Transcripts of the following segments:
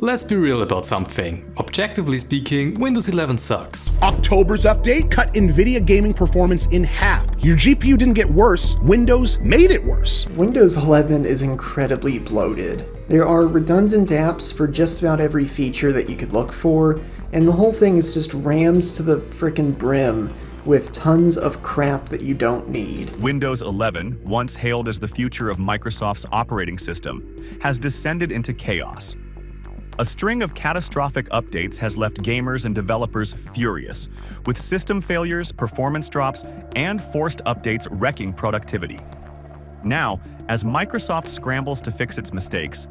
Let's be real about something. Objectively speaking, Windows 11 sucks. October's update cut NVIDIA gaming performance in half. Your GPU didn't get worse, Windows made it worse. Windows 11 is incredibly bloated. There are redundant apps for just about every feature that you could look for, and the whole thing is just rammed to the frickin' brim with tons of crap that you don't need. Windows 11, once hailed as the future of Microsoft's operating system, has descended into chaos. A string of catastrophic updates has left gamers and developers furious, with system failures, performance drops, and forced updates wrecking productivity. Now, as Microsoft scrambles to fix its mistakes,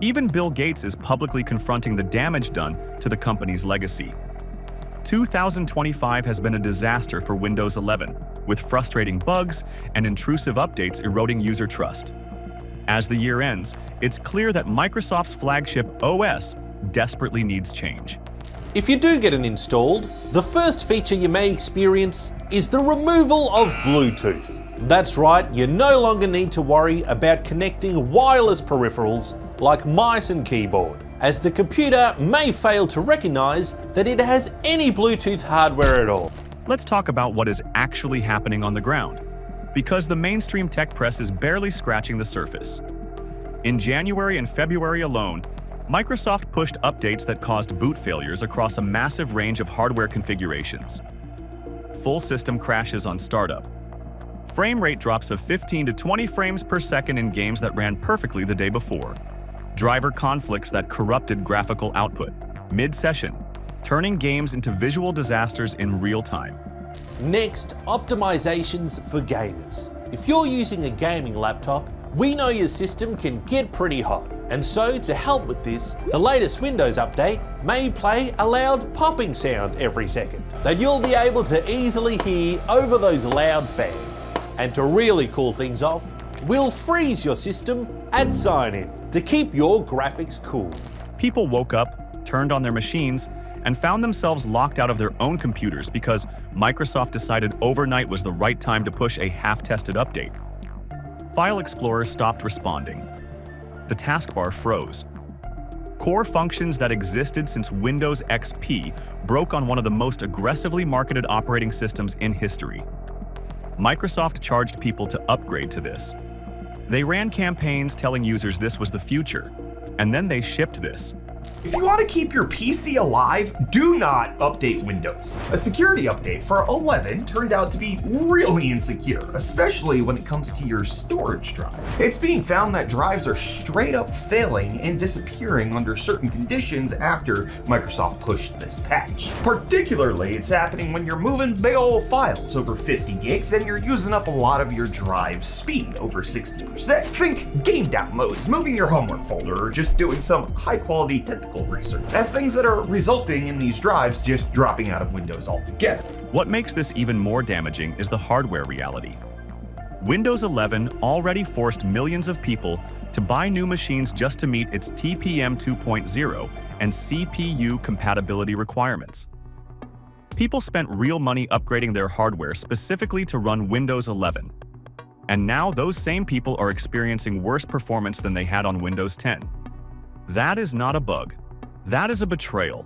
even Bill Gates is publicly confronting the damage done to the company's legacy. 2025 has been a disaster for Windows 11, with frustrating bugs and intrusive updates eroding user trust. As the year ends, it's clear that Microsoft's flagship OS desperately needs change. If you do get it installed, the first feature you may experience is the removal of Bluetooth. That's right, you no longer need to worry about connecting wireless peripherals like mice and keyboard, as the computer may fail to recognize that it has any Bluetooth hardware at all. Let's talk about what is actually happening on the ground, because the mainstream tech press is barely scratching the surface. In January and February alone, Microsoft pushed updates that caused boot failures across a massive range of hardware configurations. Full system crashes on startup. Frame rate drops of 15 to 20 frames per second in games that ran perfectly the day before. Driver conflicts that corrupted graphical output mid-session, turning games into visual disasters in real time. Next, optimizations for gamers. If you're using a gaming laptop, we know your system can get pretty hot. And so, to help with this, the latest Windows update may play a loud popping sound every second that you'll be able to easily hear over those loud fans. And to really cool things off, we'll freeze your system at sign-in to keep your graphics cool. People woke up, turned on their machines, and found themselves locked out of their own computers because Microsoft decided overnight was the right time to push a half-tested update. File Explorer stopped responding. The taskbar froze. Core functions that existed since Windows XP broke on one of the most aggressively marketed operating systems in history. Microsoft charged people to upgrade to this. They ran campaigns telling users this was the future, and then they shipped this. If you want to keep your PC alive, do not update Windows. A security update for 11 turned out to be really insecure, especially when it comes to your storage drive. It's being found that drives are straight up failing and disappearing under certain conditions after Microsoft pushed this patch. Particularly, it's happening when you're moving big old files over 50 gigs and you're using up a lot of your drive speed, over 60%. Think game downloads, moving your homework folder, or just doing some high quality technical research, as things that are resulting in these drives just dropping out of Windows altogether. What makes this even more damaging is the hardware reality. Windows 11 already forced millions of people to buy new machines just to meet its TPM 2.0 and CPU compatibility requirements. People spent real money upgrading their hardware specifically to run Windows 11. And now those same people are experiencing worse performance than they had on Windows 10. That is not a bug. That is a betrayal.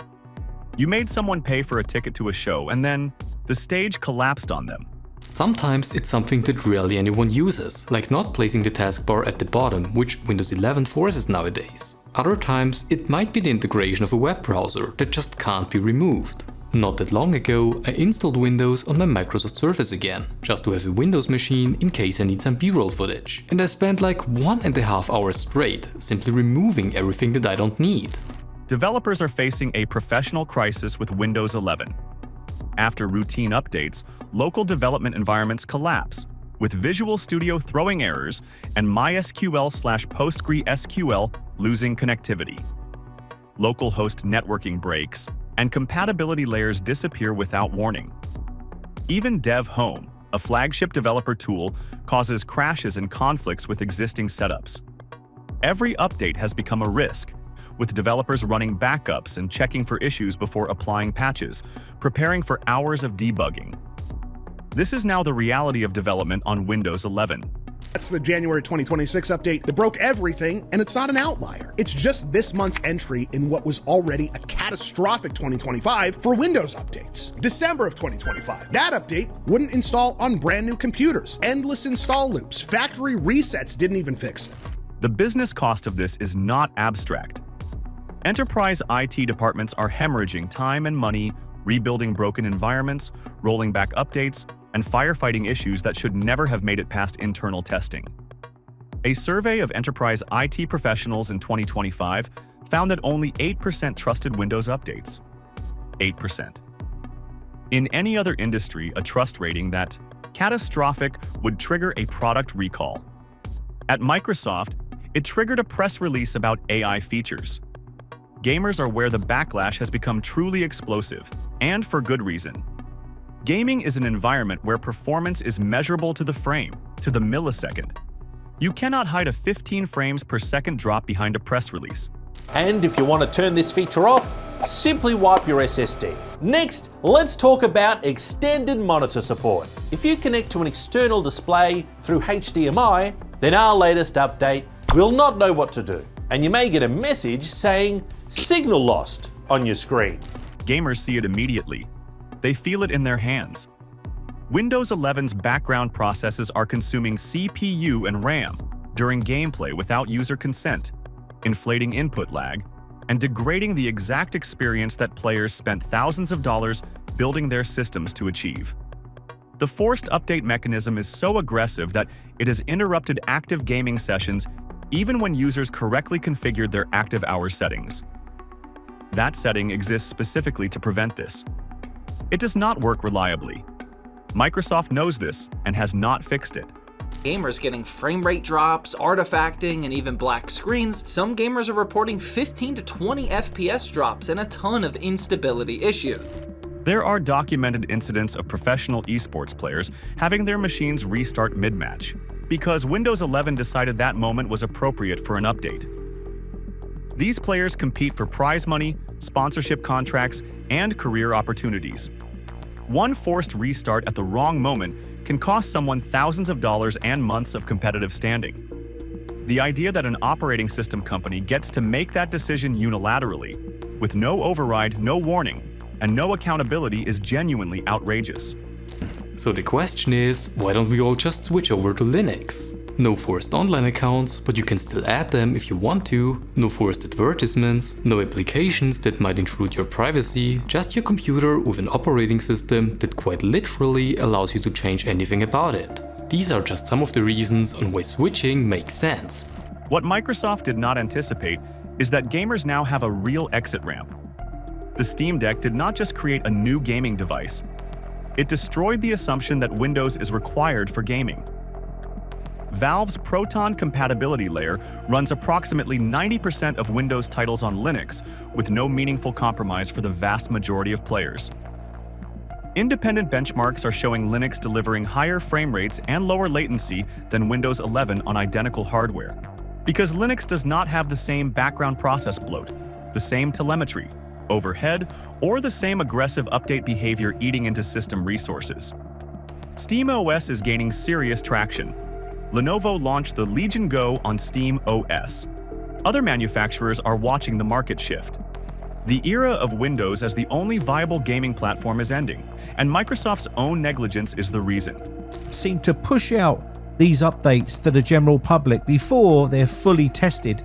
You made someone pay for a ticket to a show, and then the stage collapsed on them. Sometimes it's something that rarely anyone uses, like not placing the taskbar at the bottom, which Windows 11 forces nowadays. Other times it might be the integration of a web browser that just can't be removed. Not that long ago, I installed Windows on my Microsoft Surface again, just to have a Windows machine in case I need some B-roll footage. And I spent like 1.5 hours straight, simply removing everything that I don't need. Developers are facing a professional crisis with Windows 11. After routine updates, local development environments collapse, with Visual Studio throwing errors and MySQL/PostgreSQL losing connectivity. Localhost networking breaks, and compatibility layers disappear without warning. Even Dev Home, a flagship developer tool, causes crashes and conflicts with existing setups. Every update has become a risk, with developers running backups and checking for issues before applying patches, preparing for hours of debugging. This is now the reality of development on Windows 11. That's the January 2026 update that broke everything, and it's not an outlier. It's just this month's entry in what was already a catastrophic 2025 for Windows updates. December of 2025. That update wouldn't install on brand new computers. Endless install loops, factory resets didn't even fix it. The business cost of this is not abstract. Enterprise IT departments are hemorrhaging time and money, rebuilding broken environments, rolling back updates, and firefighting issues that should never have made it past internal testing. A survey of enterprise IT professionals in 2025 found that only 8% trusted Windows updates. 8%. In any other industry, a trust rating that catastrophic would trigger a product recall. At Microsoft, it triggered a press release about AI features. Gamers are where the backlash has become truly explosive, and for good reason. Gaming is an environment where performance is measurable to the frame, to the millisecond. You cannot hide a 15 frames per second drop behind a press release. And if you want to turn this feature off, simply wipe your SSD. Next, let's talk about extended monitor support. If you connect to an external display through HDMI, then our latest update will not know what to do, and you may get a message saying signal lost on your screen. Gamers see it immediately. They feel it in their hands. Windows 11's background processes are consuming CPU and RAM during gameplay without user consent, inflating input lag, and degrading the exact experience that players spent thousands of dollars building their systems to achieve. The forced update mechanism is so aggressive that it has interrupted active gaming sessions even when users correctly configured their active hour settings. That setting exists specifically to prevent this. It does not work reliably. Microsoft knows this and has not fixed it. Gamers getting frame rate drops, artifacting, and even black screens. Some gamers are reporting 15 to 20 FPS drops and a ton of instability issues. There are documented incidents of professional esports players having their machines restart mid-match because Windows 11 decided that moment was appropriate for an update. These players compete for prize money, sponsorship contracts, and career opportunities. One forced restart at the wrong moment can cost someone thousands of dollars and months of competitive standing. The idea that an operating system company gets to make that decision unilaterally, with no override, no warning, and no accountability is genuinely outrageous. So the question is, why don't we all just switch over to Linux? No forced online accounts, but you can still add them if you want to. No forced advertisements, no applications that might intrude your privacy, just your computer with an operating system that quite literally allows you to change anything about it. These are just some of the reasons on why switching makes sense. What Microsoft did not anticipate is that gamers now have a real exit ramp. The Steam Deck did not just create a new gaming device, it destroyed the assumption that Windows is required for gaming. Valve's Proton compatibility layer runs approximately 90% of Windows titles on Linux, with no meaningful compromise for the vast majority of players. Independent benchmarks are showing Linux delivering higher frame rates and lower latency than Windows 11 on identical hardware, because Linux does not have the same background process bloat, the same telemetry, overhead, or the same aggressive update behavior eating into system resources. SteamOS is gaining serious traction. Lenovo launched the Legion Go on Steam OS. Other manufacturers are watching the market shift. The era of Windows as the only viable gaming platform is ending, and Microsoft's own negligence is the reason. Seem to push out these updates to the general public before they're fully tested.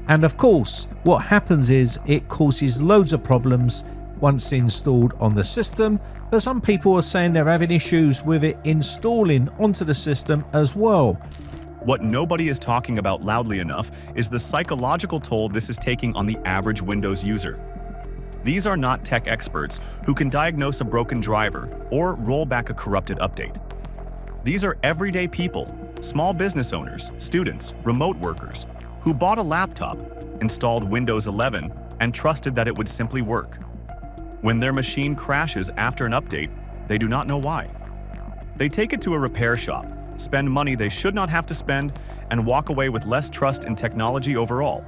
And of course, what happens is it causes loads of problems once installed on the system, but some people are saying they're having issues with it installing onto the system as well. What nobody is talking about loudly enough is the psychological toll this is taking on the average Windows user. These are not tech experts who can diagnose a broken driver or roll back a corrupted update. These are everyday people, small business owners, students, remote workers, who bought a laptop, installed Windows 11, and trusted that it would simply work. When their machine crashes after an update, they do not know why. They take it to a repair shop, spend money they should not have to spend, and walk away with less trust in technology overall.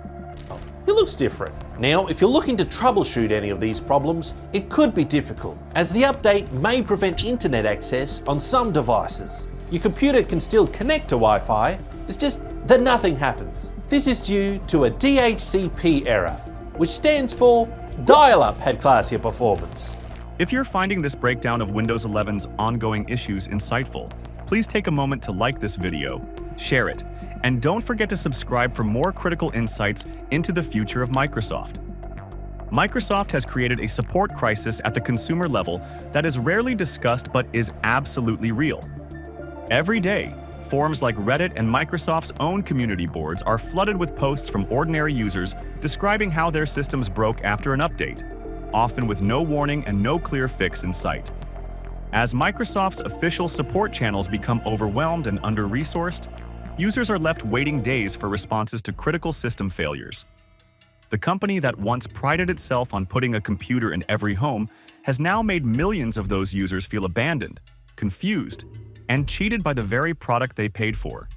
It looks different. Now, if you're looking to troubleshoot any of these problems, it could be difficult, as the update may prevent internet access on some devices. Your computer can still connect to Wi-Fi, It's just that nothing happens. This is due to a DHCP error, which stands for dial-up had classier performance. If you're finding this breakdown of Windows 11's ongoing issues insightful, please take a moment to like this video, share it, and don't forget to subscribe for more critical insights into the future of Microsoft. Microsoft has created a support crisis at the consumer level that is rarely discussed but is absolutely real. Every day, forums like Reddit and Microsoft's own community boards are flooded with posts from ordinary users describing how their systems broke after an update, often with no warning and no clear fix in sight. As Microsoft's official support channels become overwhelmed and under-resourced, users are left waiting days for responses to critical system failures. The company that once prided itself on putting a computer in every home has now made millions of those users feel abandoned, confused, and cheated by the very product they paid for.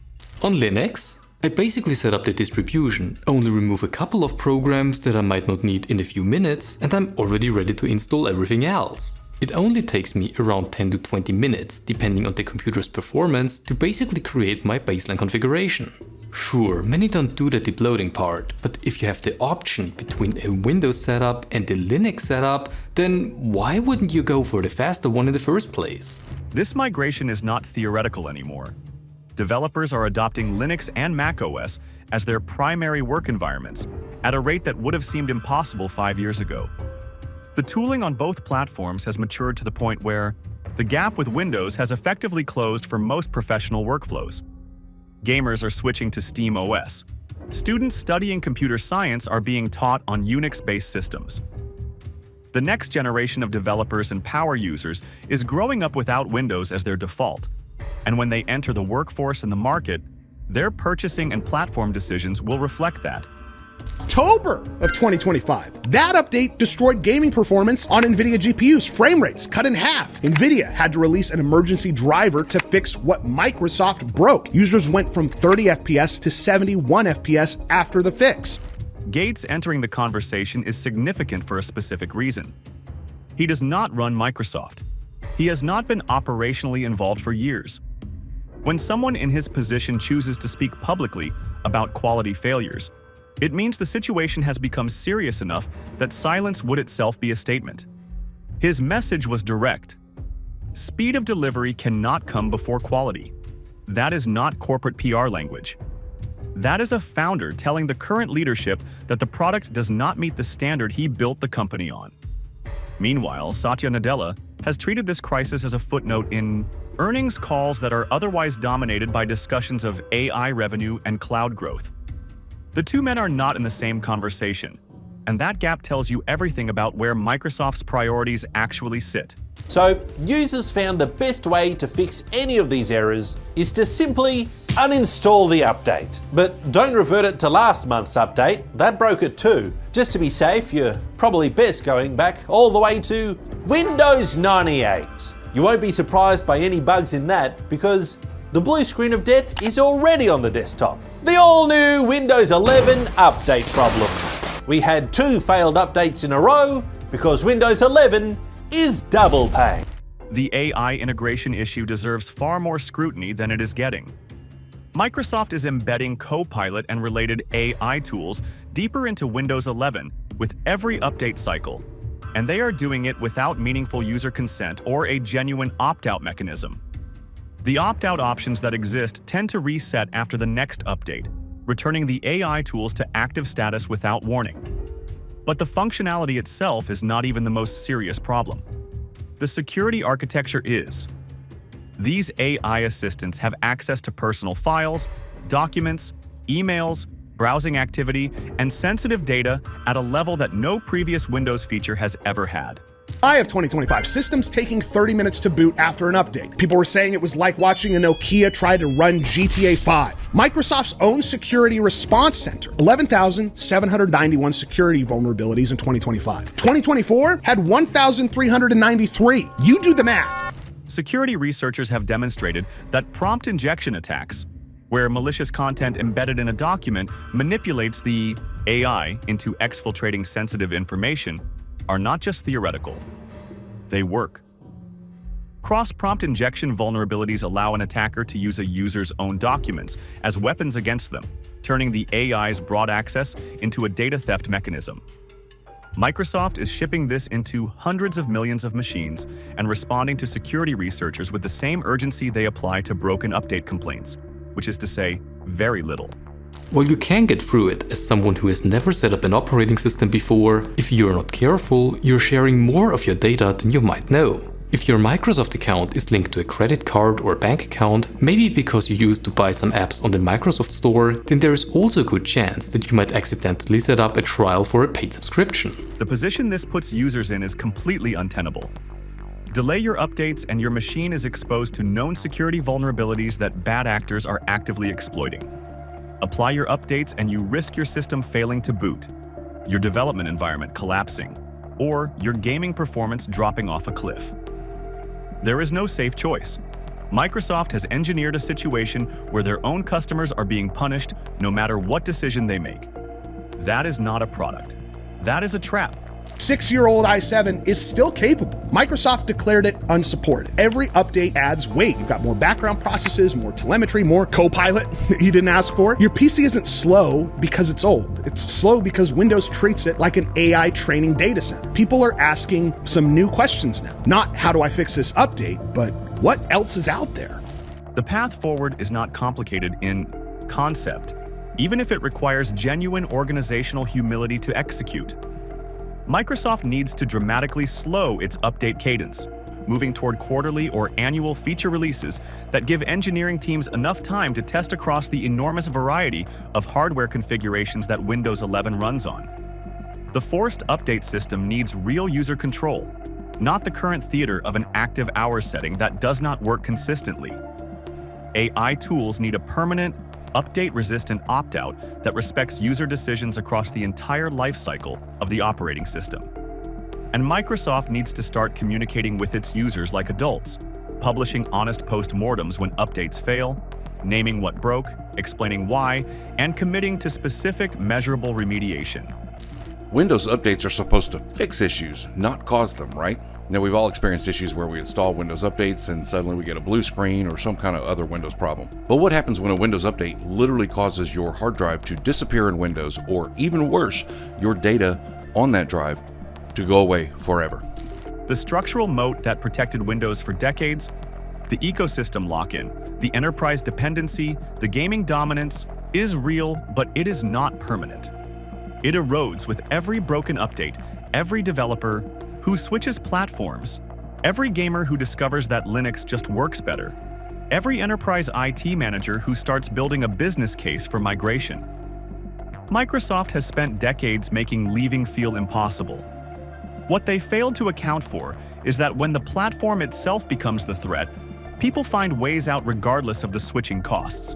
On Linux, I basically set up the distribution, only remove a couple of programs that I might not need in a few minutes, and I'm already ready to install everything else. It only takes me around 10 to 20 minutes, depending on the computer's performance, to basically create my baseline configuration. Sure, many don't do the deep loading part, but if you have the option between a Windows setup and the Linux setup, then why wouldn't you go for the faster one in the first place? This migration is not theoretical anymore. Developers are adopting Linux and macOS as their primary work environments at a rate that would have seemed impossible 5 years ago. The tooling on both platforms has matured to the point where the gap with Windows has effectively closed for most professional workflows. Gamers are switching to Steam OS. Students studying computer science are being taught on Unix-based systems. The next generation of developers and power users is growing up without Windows as their default, and when they enter the workforce and the market, their purchasing and platform decisions will reflect that. October of 2025. That update destroyed gaming performance on NVIDIA GPUs. Frame rates cut in half. NVIDIA had to release an emergency driver to fix what Microsoft broke. Users went from 30 FPS to 71 FPS after the fix. Gates entering the conversation is significant for a specific reason. He does not run Microsoft. He has not been operationally involved for years. When someone in his position chooses to speak publicly about quality failures, it means the situation has become serious enough that silence would itself be a statement. His message was direct. Speed of delivery cannot come before quality. That is not corporate PR language. That is a founder telling the current leadership that the product does not meet the standard he built the company on. Meanwhile, Satya Nadella has treated this crisis as a footnote in earnings calls that are otherwise dominated by discussions of AI revenue and cloud growth. The two men are not in the same conversation, and that gap tells you everything about where Microsoft's priorities actually sit. So, users found the best way to fix any of these errors is to simply uninstall the update. But don't revert it to last month's update, that broke it too. Just to be safe, you're probably best going back all the way to Windows 98. You won't be surprised by any bugs in that because the blue screen of death is already on the desktop. The all-new Windows 11 update problems. We had 2 failed updates in a row because Windows 11 is double pay. The AI integration issue deserves far more scrutiny than it is getting. Microsoft is embedding Copilot and related AI tools deeper into Windows 11 with every update cycle, and they are doing it without meaningful user consent or a genuine opt-out mechanism. The opt-out options that exist tend to reset after the next update, returning the AI tools to active status without warning. But the functionality itself is not even the most serious problem. The security architecture is. These AI assistants have access to personal files, documents, emails, browsing activity, and sensitive data at a level that no previous Windows feature has ever had. July of 2025, systems taking 30 minutes to boot after an update. People were saying it was like watching a Nokia try to run GTA 5. Microsoft's own security response center, 11,791 security vulnerabilities in 2025. 2024 had 1,393. You do the math. Security researchers have demonstrated that prompt injection attacks, where malicious content embedded in a document manipulates the AI into exfiltrating sensitive information, are not just theoretical. They work. Cross-prompt injection vulnerabilities allow an attacker to use a user's own documents as weapons against them, turning the AI's broad access into a data theft mechanism. Microsoft is shipping this into hundreds of millions of machines and responding to security researchers with the same urgency they apply to broken update complaints, which is to say, very little. While you can get through it as someone who has never set up an operating system before, if you're not careful, you're sharing more of your data than you might know. If your Microsoft account is linked to a credit card or bank account, maybe because you used to buy some apps on the Microsoft Store, then there is also a good chance that you might accidentally set up a trial for a paid subscription. The position this puts users in is completely untenable. Delay your updates and your machine is exposed to known security vulnerabilities that bad actors are actively exploiting. Apply your updates and you risk your system failing to boot, your development environment collapsing, or your gaming performance dropping off a cliff. There is no safe choice. Microsoft has engineered a situation where their own customers are being punished no matter what decision they make. That is not a product. That is a trap. 6-year-old i7 is still capable. Microsoft declared it unsupported. Every update adds weight. You've got more background processes, more telemetry, more Copilot that you didn't ask for. Your PC isn't slow because it's old. It's slow because Windows treats it like an AI training data center. People are asking some new questions now. Not how do I fix this update, but what else is out there? The path forward is not complicated in concept, even if it requires genuine organizational humility to execute. Microsoft needs to dramatically slow its update cadence, moving toward quarterly or annual feature releases that give engineering teams enough time to test across the enormous variety of hardware configurations that Windows 11 runs on. The forced update system needs real user control, not the current theater of an active hours setting that does not work consistently. AI tools need a permanent, update-resistant opt-out that respects user decisions across the entire lifecycle of the operating system. And Microsoft needs to start communicating with its users like adults, publishing honest post-mortems when updates fail, naming what broke, explaining why, and committing to specific, measurable remediation. Windows updates are supposed to fix issues, not cause them, right? Now, we've all experienced issues where we install Windows updates and suddenly we get a blue screen or some kind of other Windows problem. But what happens when a Windows update literally causes your hard drive to disappear in Windows, or even worse, your data on that drive to go away forever? The structural moat that protected Windows for decades, the ecosystem lock-in, the enterprise dependency, the gaming dominance is real, but it is not permanent. It erodes with every broken update, every developer who switches platforms, every gamer who discovers that Linux just works better, every enterprise IT manager who starts building a business case for migration. Microsoft has spent decades making leaving feel impossible. What they failed to account for is that when the platform itself becomes the threat, people find ways out regardless of the switching costs.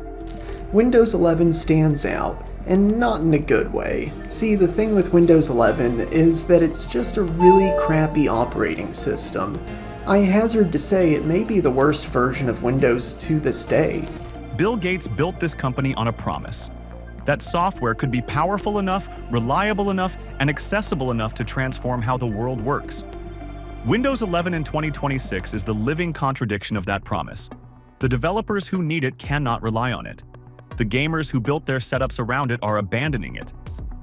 Windows 11 stands out, and not in a good way. See, the thing with Windows 11 is that it's just a really crappy operating system. I hazard to say it may be the worst version of Windows to this day. Bill Gates built this company on a promise that software could be powerful enough, reliable enough, and accessible enough to transform how the world works. Windows 11 in 2026 is the living contradiction of that promise. The developers who need it cannot rely on it. The gamers who built their setups around it are abandoning it.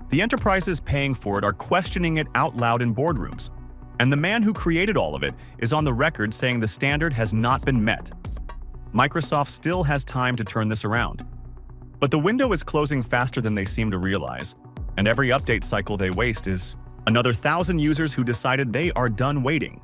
The enterprises paying for it are questioning it out loud in boardrooms. And the man who created all of it is on the record saying the standard has not been met. Microsoft still has time to turn this around. But the window is closing faster than they seem to realize, and every update cycle they waste is another 1,000 users who decided they are done waiting.